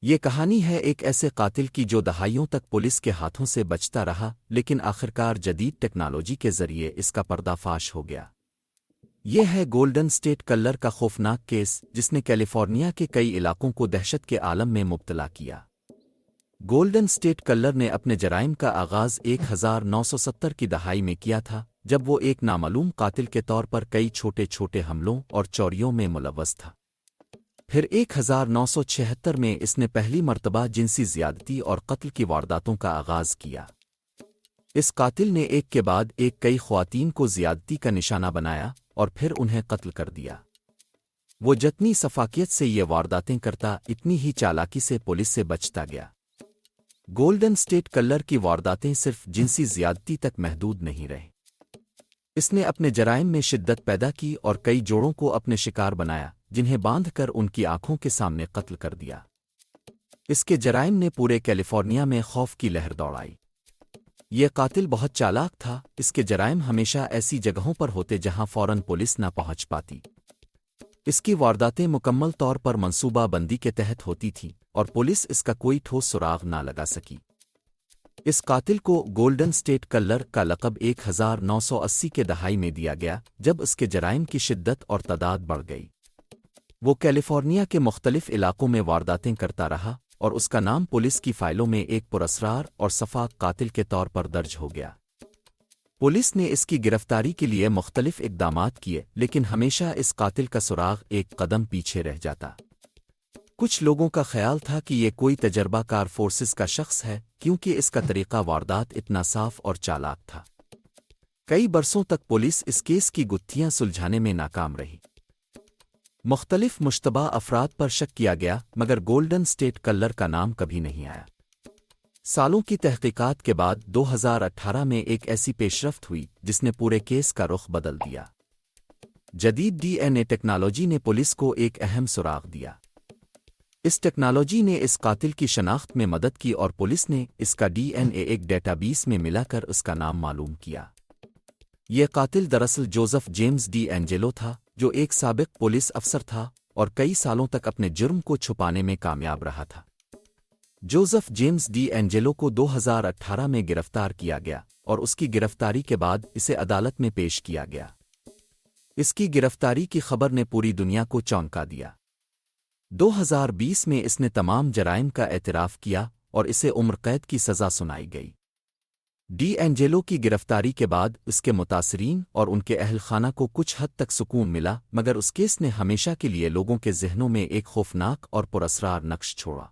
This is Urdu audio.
یہ کہانی ہے ایک ایسے قاتل کی جو دہائیوں تک پولیس کے ہاتھوں سے بچتا رہا لیکن آخرکار جدید ٹیکنالوجی کے ذریعے اس کا پردہ فاش ہو گیا۔ یہ ہے گولڈن سٹیٹ کلر کا خوفناک کیس جس نے کیلیفورنیا کے کئی علاقوں کو دہشت کے عالم میں مبتلا کیا۔ گولڈن سٹیٹ کلر نے اپنے جرائم کا آغاز 1970 کی دہائی میں کیا تھا جب وہ ایک نامعلوم قاتل کے طور پر کئی چھوٹے چھوٹے حملوں اور چوریوں میں ملوث تھا۔ پھر 1976 میں اس نے پہلی مرتبہ جنسی زیادتی اور قتل کی وارداتوں کا آغاز کیا۔ اس قاتل نے ایک کے بعد ایک کئی خواتین کو زیادتی کا نشانہ بنایا اور پھر انہیں قتل کر دیا۔ وہ جتنی شفافیت سے یہ وارداتیں کرتا اتنی ہی چالاکی سے پولیس سے بچتا گیا۔ گولڈن سٹیٹ کلر کی وارداتیں صرف جنسی زیادتی تک محدود نہیں رہیں۔ اس نے اپنے جرائم میں شدت پیدا کی اور کئی جوڑوں کو اپنے شکار بنایا جنہیں باندھ کر ان کی آنکھوں کے سامنے قتل کر دیا۔ اس کے جرائم نے پورے کیلیفورنیا میں خوف کی لہر دوڑائی۔ یہ قاتل بہت چالاک تھا، اس کے جرائم ہمیشہ ایسی جگہوں پر ہوتے جہاں فوراً پولیس نہ پہنچ پاتی۔ اس کی وارداتیں مکمل طور پر منصوبہ بندی کے تحت ہوتی تھیں اور پولیس اس کا کوئی ٹھوس سراغ نہ لگا سکی۔ اس قاتل کو گولڈن سٹیٹ کلر کا لقب 1980 کے دہائی میں دیا گیا جب اس کے جرائم کی شدت اور تعداد بڑھ گئی۔ وہ کیلیفورنیا کے مختلف علاقوں میں وارداتیں کرتا رہا اور اس کا نام پولیس کی فائلوں میں ایک پراسرار اور شفاف قاتل کے طور پر درج ہو گیا۔ پولیس نے اس کی گرفتاری کے لیے مختلف اقدامات کیے لیکن ہمیشہ اس قاتل کا سراغ ایک قدم پیچھے رہ جاتا۔ کچھ لوگوں کا خیال تھا کہ یہ کوئی تجربہ کار فورسز کا شخص ہے کیونکہ اس کا طریقہ واردات اتنا صاف اور چالاک تھا۔ کئی برسوں تک پولیس اس کیس کی گتھیاں سلجھانے میں ناکام رہی۔ مختلف مشتبہ افراد پر شک کیا گیا مگر گولڈن سٹیٹ کلر کا نام کبھی نہیں آیا۔ سالوں کی تحقیقات کے بعد 2018 میں ایک ایسی پیش رفت ہوئی جس نے پورے کیس کا رخ بدل دیا۔ جدید ڈی این اے ٹیکنالوجی نے پولیس کو ایک اہم سراغ دیا۔ اس ٹیکنالوجی نے اس قاتل کی شناخت میں مدد کی اور پولیس نے اس کا ڈی این اے ایک ڈیٹا بیس میں ملا کر اس کا نام معلوم کیا۔ یہ قاتل دراصل جوزف جیمز ڈی اینجلو تھا جو ایک سابق پولیس افسر تھا اور کئی سالوں تک اپنے جرم کو چھپانے میں کامیاب رہا تھا۔ جوزف جیمز ڈی اینجلو کو 2018 میں گرفتار کیا گیا اور اس کی گرفتاری کے بعد اسے عدالت میں پیش کیا گیا۔ اس کی گرفتاری کی خبر نے پوری دنیا کو چونکا دیا۔ 2020 میں اس نے تمام جرائم کا اعتراف کیا اور اسے عمر قید کی سزا سنائی گئی۔ ڈی اینجلو کی گرفتاری کے بعد اس کے متاثرین اور ان کے اہل خانہ کو کچھ حد تک سکون ملا مگر اس کیس نے ہمیشہ کے لیے لوگوں کے ذہنوں میں ایک خوفناک اور پراسرار نقش چھوڑا۔